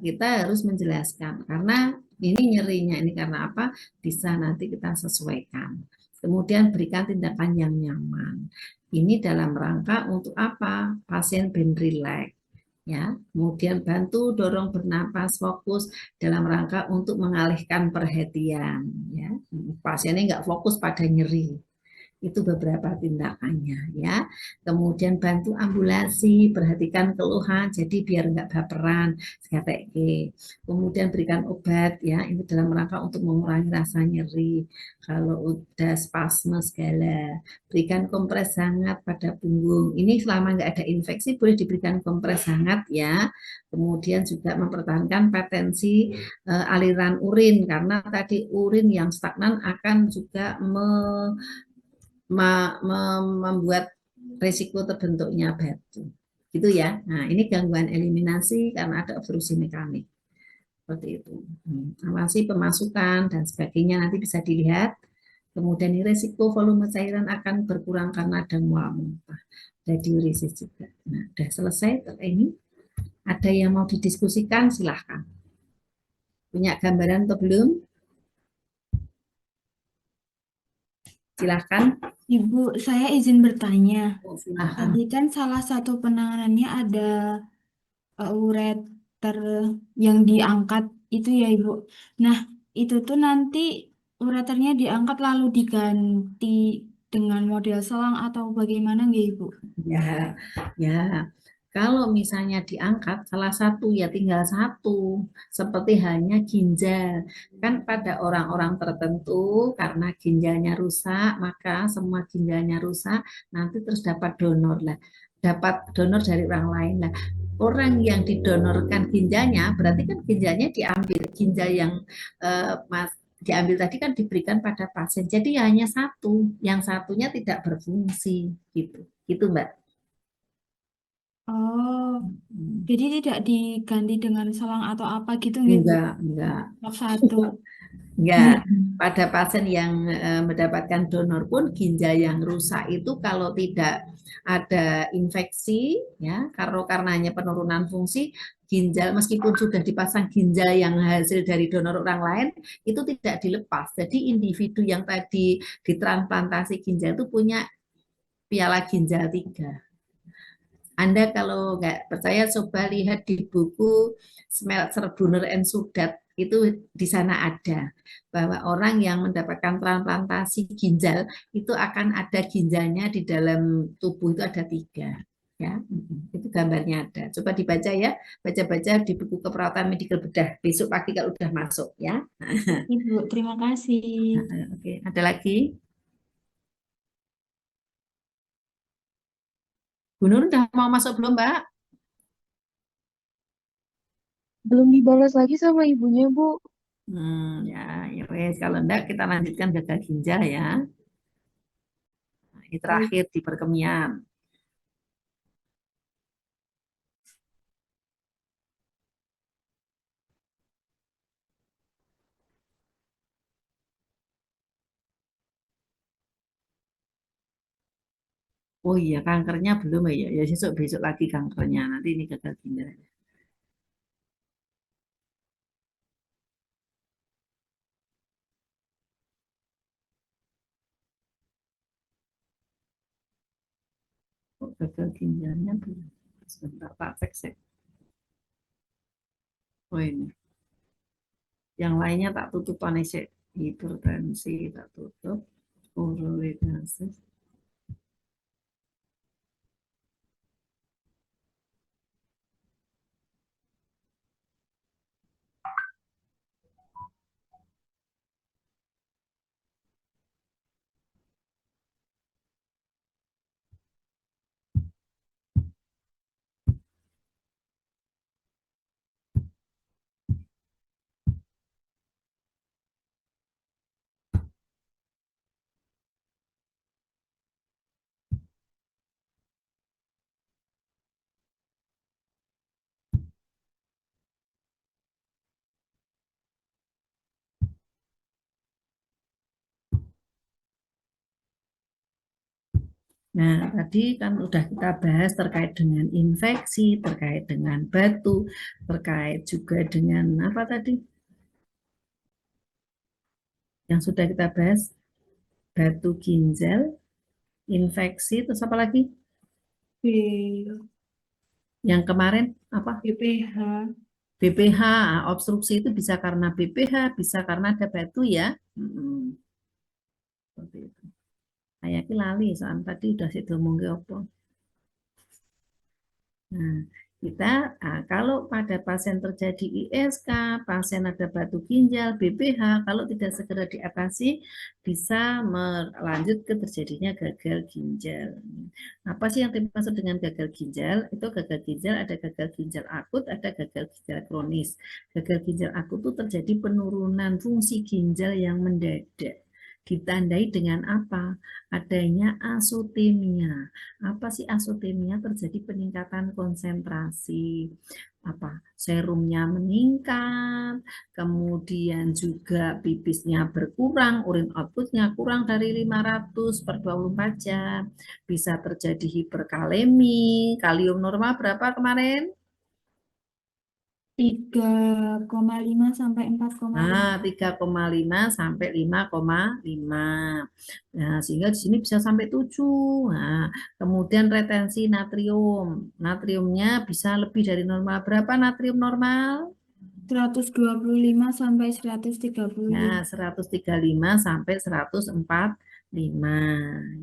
kita harus menjelaskan karena ini nyerinya ini karena apa? Bisa nanti kita sesuaikan. Kemudian berikan tindakan yang nyaman. Ini dalam rangka untuk apa? Pasien ben relax ya. Kemudian bantu dorong bernapas fokus dalam rangka untuk mengalihkan perhatian ya. Pasiennya nggak fokus pada nyeri, itu beberapa tindakannya ya. Kemudian bantu ambulasi, perhatikan keluhan jadi biar nggak baperan, SKTG. Kemudian berikan obat ya, ini dalam rangka untuk mengurangi rasa nyeri. Kalau udah spasme segala, berikan kompres hangat pada punggung. Ini selama nggak ada infeksi boleh diberikan kompres hangat ya. Kemudian juga mempertahankan potensi aliran urin karena tadi urin yang stagnan akan juga membuat resiko terbentuknya batu. Gitu ya. Nah, ini gangguan eliminasi karena ada obstruksi mekanik. Seperti itu. Awasi pemasukan dan sebagainya nanti bisa dilihat. Kemudian ini resiko volume cairan akan berkurang karena ada mual muntah. Ada diuresis juga. Nah, sudah selesai ini. Ada yang mau didiskusikan silahkan. Punya gambaran atau belum? Silahkan. Ibu, saya izin bertanya. Oh, silahkan. Tadi kan salah satu penanganannya ada ureter yang diangkat itu ya Ibu. Nah, itu tuh nanti ureternya diangkat lalu diganti dengan model selang atau bagaimana nggak Ibu? Ya, ya. Kalau misalnya diangkat salah satu ya tinggal satu, seperti halnya ginjal. Kan pada orang-orang tertentu karena ginjalnya rusak, maka semua ginjalnya rusak, nanti terus dapat donor lah. Dapat donor dari orang lain lah. Orang yang didonorkan ginjalnya berarti kan ginjalnya diambil, ginjal yang diambil tadi kan diberikan pada pasien. Jadi hanya satu, yang satunya tidak berfungsi gitu. Gitu, Mbak. Oh, Hmm. jadi tidak diganti dengan selang atau apa gitu nggak Ibu? Enggak. Nomor satu. Enggak. Pada pasien yang mendapatkan donor pun ginjal yang rusak itu kalau tidak ada infeksi ya, karenanya penurunan fungsi ginjal meskipun sudah dipasang ginjal yang hasil dari donor orang lain itu tidak dilepas. Jadi individu yang tadi ditransplantasi ginjal itu punya piala ginjal 3. Anda kalau nggak percaya coba lihat di buku Smeltzer Brunner and Sudat itu di sana ada bahwa orang yang mendapatkan transplantasi ginjal itu akan ada ginjalnya di dalam tubuh itu ada 3 ya itu gambarnya ada coba dibaca ya baca-baca di buku keperawatan medikal bedah besok pagi kalau udah masuk ya. Ibu, terima kasih. Oke, ada lagi Bu Nur udah mau masuk belum Mbak? Belum dibalas lagi sama ibunya, Bu. Ya, ya wes. Kalau enggak kita lanjutkan gagal ginjal ya. Nah, ini Baik. terakhir di perkemian. Oh iya, kankernya belum ya. Ya besok besok lagi kankernya. Nanti ini gagal ginjal. Oh, gagal ginjalnya belum. Sebentar Pak cek. Oh ini. Yang lainnya tak tutup panisnya, hipertensi tak tutup, uroidensis. Nah, tadi kan udah kita bahas terkait dengan infeksi, terkait dengan batu, terkait juga dengan apa tadi? Yang sudah kita bahas, batu ginjal, infeksi, terus apa lagi? B, Yang kemarin apa? BPH. BPH, obstruksi itu bisa karena BPH, bisa karena ada batu ya. Seperti itu. Kayak lali soal tadi udah situ ngomong apa. Nah, kita kalau pada pasien terjadi ISK, pasien ada batu ginjal, BPH, kalau tidak segera diatasi bisa melanjut ke terjadinya gagal ginjal. Apa sih yang dimaksud dengan gagal ginjal? Itu gagal ginjal ada gagal ginjal akut, ada gagal ginjal kronis. Gagal ginjal akut itu terjadi penurunan fungsi ginjal yang mendadak. Ditandai dengan apa? Adanya asotemia. Apa sih asotemia? Terjadi peningkatan konsentrasi, apa serumnya meningkat, kemudian juga pipisnya berkurang, urin outputnya kurang dari 500 per 24 jam, bisa terjadi hiperkalemi, kalium normal berapa kemarin? 3,5 sampai 4,5. Nah, 3,5 sampai 5,5. Nah, sehingga di sini bisa sampai 7. Nah, kemudian retensi natrium. Natriumnya bisa lebih dari normal. Berapa natrium normal? 125 sampai 135. Ya, 135 sampai 145.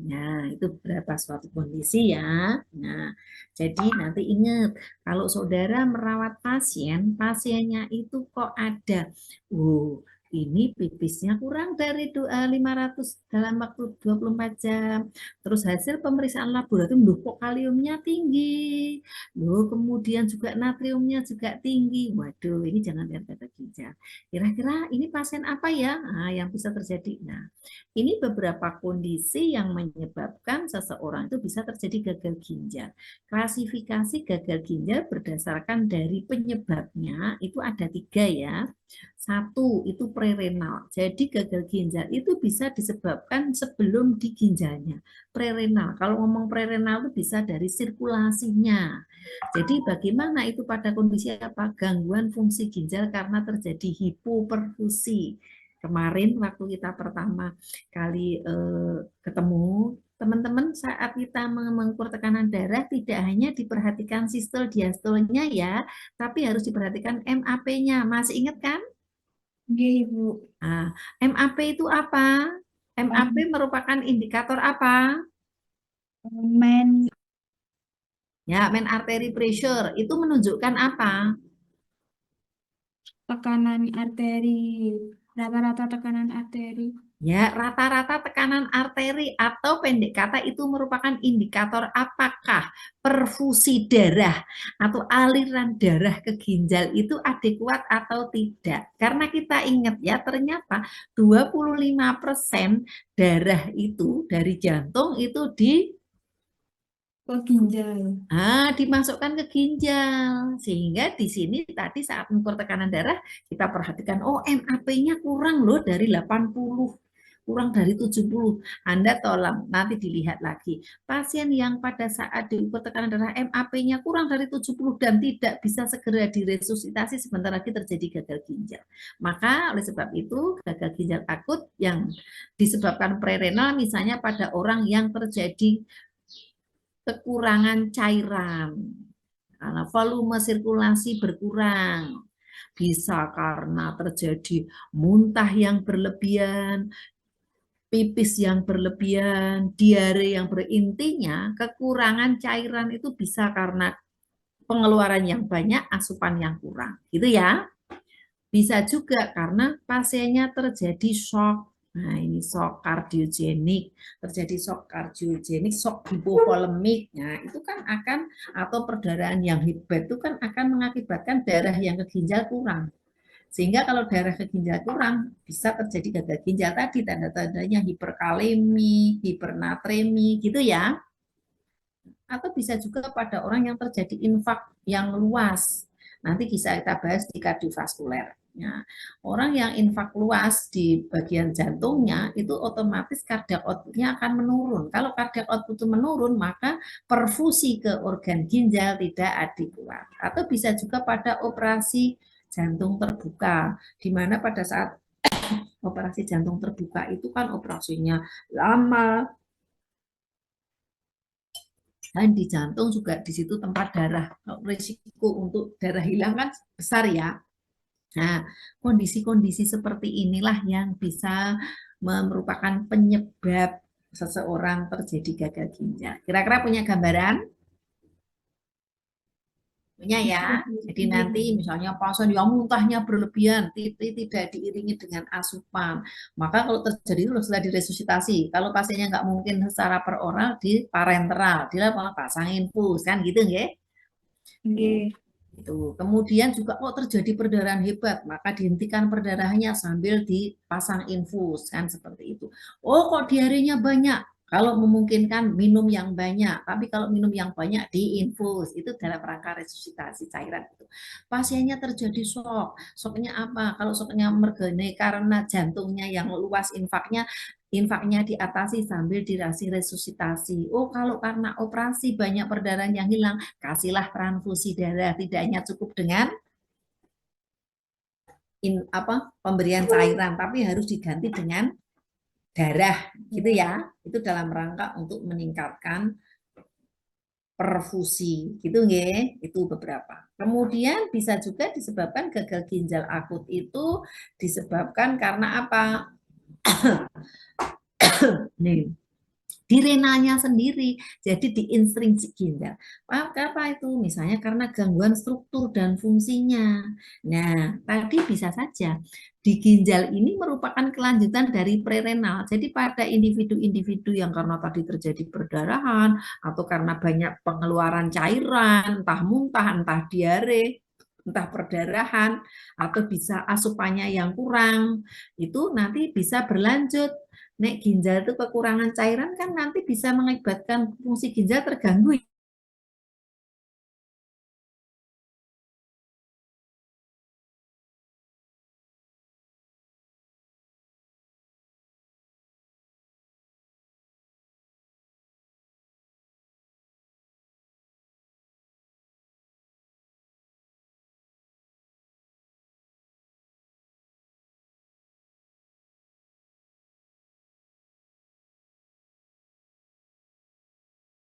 Ya, itu berapa suatu kondisi ya. Nah, jadi nanti ingat, kalau saudara merawat pasien, pasiennya itu kok ada, ini pipisnya kurang dari 500 dalam waktu 24 jam. Terus hasil pemeriksaan laboratorium, loh kok kaliumnya tinggi, loh kemudian juga natriumnya juga tinggi. Waduh, ini jangan lihat gagal ginjal. Kira-kira ini pasien apa ya? Nah, yang bisa terjadi. Nah, ini beberapa kondisi yang menyebabkan seseorang itu bisa terjadi gagal ginjal. Klasifikasi gagal ginjal berdasarkan dari penyebabnya itu ada 3 ya. Satu, itu prerenal. Jadi gagal ginjal itu bisa disebabkan sebelum di ginjalnya. Prerenal. Kalau ngomong prerenal itu bisa dari sirkulasinya. Jadi bagaimana itu pada kondisi apa? Gangguan fungsi ginjal karena terjadi hipoperfusi. Kemarin waktu kita pertama kali ketemu, teman-teman saat kita mengukur tekanan darah tidak hanya diperhatikan sistol diastolnya ya, tapi harus diperhatikan MAP-nya. Masih ingat kan? Iya, Ibu. Nah, MAP itu apa? MAP merupakan indikator apa? Men Ya, main artery pressure. Itu menunjukkan apa? tekanan arteri, rata-rata tekanan arteri. Ya, rata-rata tekanan arteri atau pendek kata itu merupakan indikator apakah perfusi darah atau aliran darah ke ginjal itu adekuat atau tidak. Karena kita ingat ya, ternyata 25% darah itu dari jantung itu Ke ginjal. dimasukkan ke ginjal. Sehingga di sini tadi saat mengukur tekanan darah kita perhatikan, oh MAP-nya kurang loh dari 80, kurang dari 70. Anda tolong nanti dilihat lagi. Pasien yang pada saat diukur tekanan darah MAP-nya kurang dari 70 dan tidak bisa segera diresusitasi, sebentar lagi terjadi gagal ginjal. Maka oleh sebab itu gagal ginjal akut yang disebabkan prerenal misalnya pada orang yang terjadi kekurangan cairan, karena volume sirkulasi berkurang, bisa karena terjadi muntah yang berlebihan, pipis yang berlebihan, diare yang berintinya, kekurangan cairan itu bisa karena pengeluaran yang banyak, asupan yang kurang, gitu ya. Bisa juga karena pasiennya terjadi shock. Nah, ini shock kardiogenik, terjadi shock kardiogenik, shock hipovolemik. Nah, itu kan akan, atau perdarahan yang hebat itu kan akan mengakibatkan darah yang ke ginjal kurang. Sehingga kalau darah ke ginjal kurang, bisa terjadi gagal ginjal tadi, tanda-tandanya hiperkalemi, hipernatremi, gitu ya. Atau bisa juga pada orang yang terjadi infak yang luas. Nanti bisa kita bahas di kardiovaskuler. Nah, orang yang infak luas di bagian jantungnya itu otomatis cardiac output-nya akan menurun. Kalau cardiac output itu menurun, maka perfusi ke organ ginjal tidak adekuat. Atau bisa juga pada operasi jantung terbuka, di mana pada saat operasi jantung terbuka itu kan operasinya lama, dan di jantung juga di situ tempat darah, risiko untuk darah hilang kan besar ya. Nah, kondisi-kondisi seperti inilah yang bisa merupakan penyebab seseorang terjadi gagal ginjal. Kira-kira punya gambaran? Punya ya. Jadi nanti misalnya pasien yang muntahnya berlebihan, tidak diiringi dengan asupan. Maka kalau terjadi itu setelah diresusitasi. Kalau pasiennya nggak mungkin secara peroral, di parenteral, dia malah pasang infus kan gitu nggih? Nggih. Itu. Kemudian juga kok terjadi perdarahan hebat, maka dihentikan perdarahannya sambil dipasang infus kan seperti itu. Oh kok diarenya banyak, kalau memungkinkan minum yang banyak, tapi kalau minum yang banyak diinfus, itu dalam rangka resusitasi cairan itu. Pasiennya terjadi shock, shocknya apa? Kalau shocknya mergane karena jantungnya yang luas infaknya diatasi sambil dikasih resusitasi. Oh kalau karena operasi banyak perdarahan yang hilang, kasihlah transfusi darah, tidak hanya cukup dengan pemberian cairan, tapi harus diganti dengan darah gitu ya. Itu dalam rangka untuk meningkatkan perfusi gitu nggih. Itu beberapa. Kemudian bisa juga disebabkan gagal ginjal akut itu disebabkan karena apa? Nih, di renalnya sendiri, jadi di instrinsi ginjal. Apa itu? Misalnya karena gangguan struktur dan fungsinya. Nah, tadi bisa saja di ginjal ini merupakan kelanjutan dari prerenal. Jadi pada individu-individu yang karena tadi terjadi perdarahan atau karena banyak pengeluaran cairan, entah muntah, entah diare, entah perdarahan, atau bisa asupannya yang kurang, itu nanti bisa berlanjut. Nek ginjal itu kekurangan cairan kan nanti bisa mengakibatkan fungsi ginjal terganggu